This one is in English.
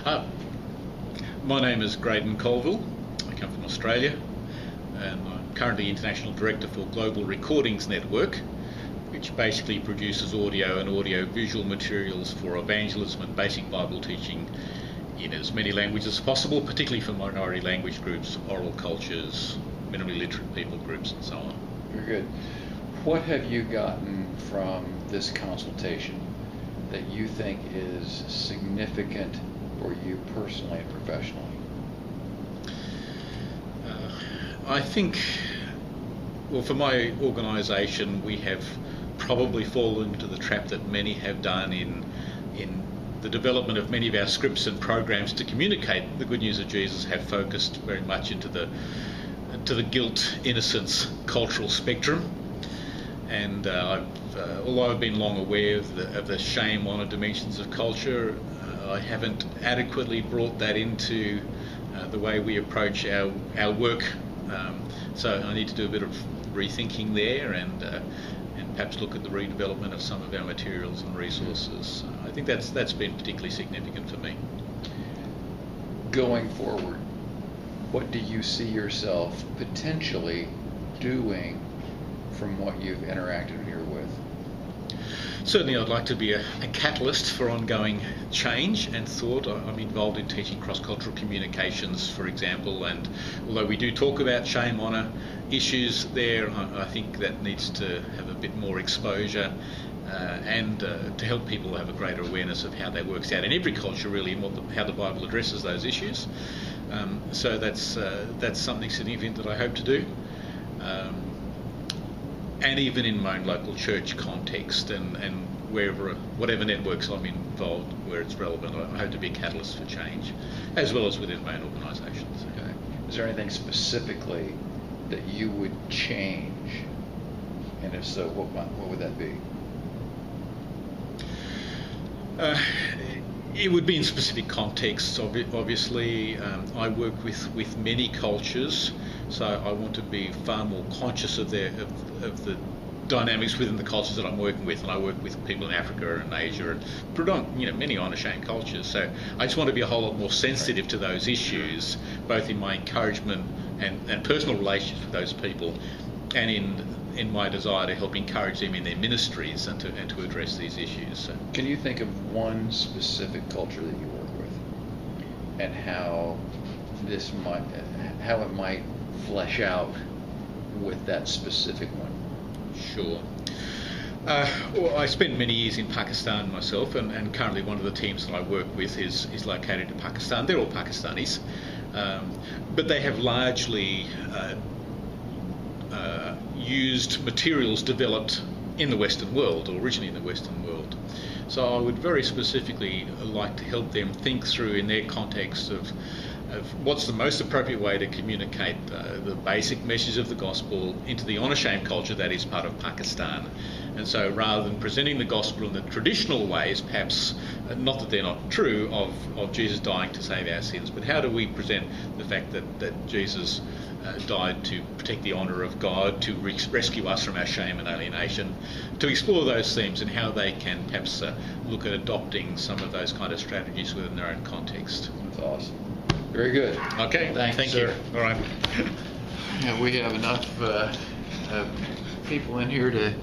Uh, my name is Graydon Colville. I come from Australia, and I'm currently International Director for Global Recordings Network, which basically produces audio and audio-visual materials for evangelism and basic Bible teaching in as many languages as possible, particularly for minority language groups, oral cultures, minimally literate people groups, and so on. Very good. What have you gotten from this consultation that you think is significant for you personally and professionally? I think, well, for my organisation, we have probably fallen into the trap that many have done in the development of many of our scripts and programs to communicate the good news of Jesus, have focused very much into the guilt, innocence, cultural spectrum. And although I've been long aware of the shame, honour dimensions of culture, I haven't adequately brought that into the way we approach our work. So I need to do a bit of rethinking there, and perhaps look at the redevelopment of some of our materials and resources. I think that's been particularly significant for me. Going forward, what do you see yourself potentially doing from what you've interacted here with? Certainly I'd like to be a catalyst for ongoing change and thought. I'm involved in teaching cross-cultural communications, for example, and although we do talk about shame, honour issues there, I think that needs to have a bit more exposure and to help people have a greater awareness of how that works out in every culture, really, and how the Bible addresses those issues. So that's something significant that I hope to do. And even in my own local church context and whatever networks I'm involved where it's relevant, I hope to be a catalyst for change, as well as within my own organisations. Okay. Is there anything specifically that you would change? And if so, what would that be? It would be in specific contexts. Obviously, I work with many cultures, so I want to be far more conscious of the dynamics within the cultures that I'm working with. And I work with people in Africa and Asia and many honour-shame cultures. So I just want to be a whole lot more sensitive to those issues, both in my encouragement and personal relationships with those people, and in my desire to help encourage them in their ministries and to address these issues. So. Can you think of one specific culture that you work with, and how it might flesh out with that specific one? Sure. Well, I spent many years in Pakistan myself, and currently one of the teams that I work with is located in Pakistan. They're all Pakistanis, but they have largely used materials developed in the Western world, or originally in the Western world. So I would very specifically like to help them think through, in their context, of what's the most appropriate way to communicate the basic message of the gospel into the honour-shame culture that is part of Pakistan. And so rather than presenting the gospel in the traditional ways, perhaps, not that they're not true, of Jesus dying to save our sins, but how do we present the fact that Jesus died to protect the honour of God, to rescue us from our shame and alienation, to explore those themes and how they can perhaps look at adopting some of those kind of strategies within their own context. That's awesome. Very good. Okay, thank sir. you. All right. Yeah, we have enough people in here to